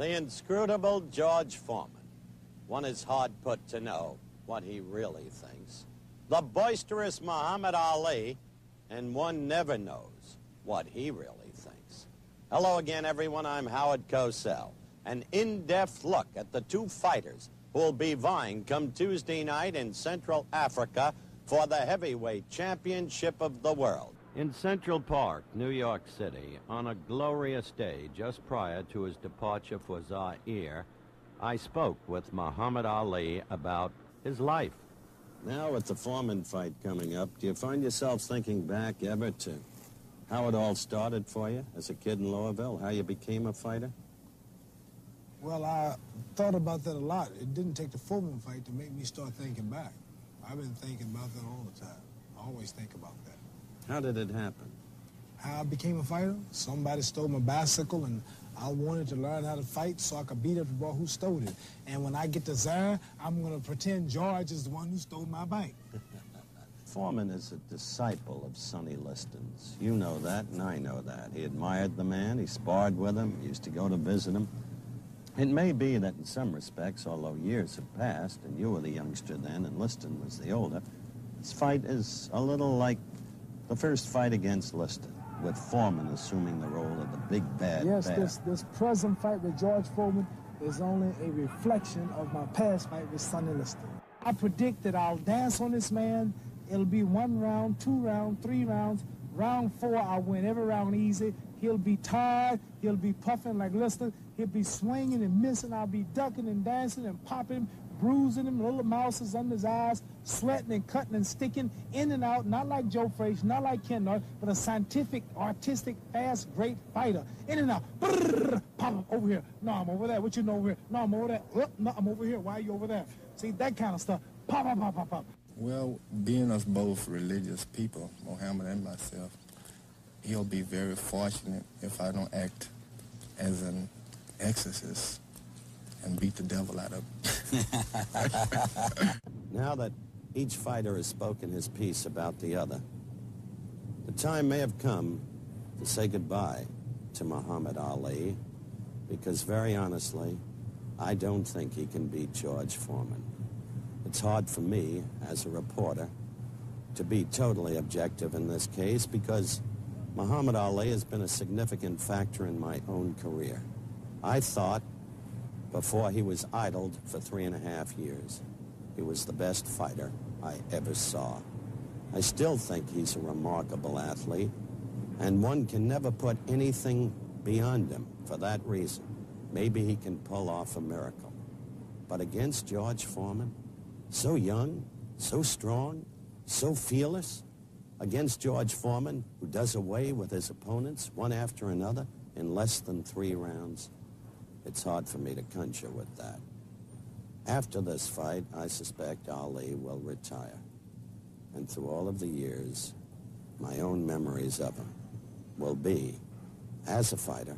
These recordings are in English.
The inscrutable George Foreman. One is hard put to know what he really thinks. The boisterous Muhammad Ali, and one never knows what he really thinks. Hello again, everyone. I'm Howard Cosell. An in-depth look at the two fighters who will be vying come Tuesday night in Central Africa for the heavyweight championship of the world. In Central Park, New York City, on a glorious day just prior to his departure for Zaire, I spoke with Muhammad Ali about his life. Now with the Foreman fight coming up, do you find yourself thinking back ever to how it all started for you as a kid in Louisville, how you became a fighter? Well, I thought about that a lot. It didn't take the Foreman fight to make me start thinking back. I've been thinking about that all the time. I always think about that. How did it happen? How I became a fighter? Somebody stole my bicycle, and I wanted to learn how to fight so I could beat up the boy who stole it. And when I get to Zaire, I'm going to pretend George is the one who stole my bike. Foreman is a disciple of Sonny Liston's. You know that, and I know that. He admired the man, he sparred with him, he used to go to visit him. It may be that in some respects, although years have passed, and you were the youngster then, and Liston was the older, this fight is a little like the first fight against Liston, with Foreman assuming the role of the big bad Yes, bear. this present fight with George Foreman is only a reflection of my past fight with Sonny Liston. I predict that I'll dance on this man. It'll be 1 round, 2 rounds, 3 rounds. Round 4, I'll win every round easy. He'll be tired. He'll be puffing like Liston. He'll be swinging and missing. I'll be ducking and dancing and popping, bruising him, little mouses under his eyes, sweating and cutting and sticking in and out, not like Joe Frazier, not like Ken Norton, but a scientific, artistic, fast, great fighter. In and out. Brrr, pop, over here. No, I'm over there. What you know over here? No, I'm over there. No, I'm over here. Why are you over there? See, that kind of stuff. Pop, pop, pop, pop, pop. Well, being us both religious people, Mohammed and myself, he'll be very fortunate if I don't act as an exorcist and beat the devil out of him. Now that each fighter has spoken his piece about the other, the time may have come to say goodbye to Muhammad Ali, because very honestly, I don't think he can beat George Foreman. It's hard for me, as a reporter, to be totally objective in this case, because Muhammad Ali has been a significant factor in my own career. I thought, before he was idled for 3.5 years, he was the best fighter I ever saw. I still think he's a remarkable athlete, and one can never put anything beyond him for that reason. Maybe he can pull off a miracle. But against George Foreman, so young, so strong, so fearless, against George Foreman, who does away with his opponents one after another in less than 3 rounds, it's hard for me to conjure with that. After this fight, I suspect Ali will retire. And through all of the years, my own memories of him will be as a fighter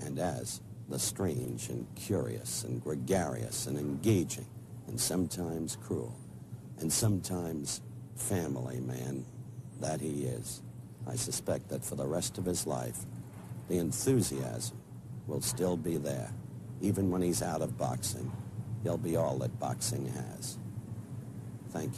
and as the strange and curious and gregarious and engaging and sometimes cruel and sometimes family man that he is. I suspect that for the rest of his life, the enthusiasm will still be there. Even when he's out of boxing, he'll be all that boxing has. Thank you.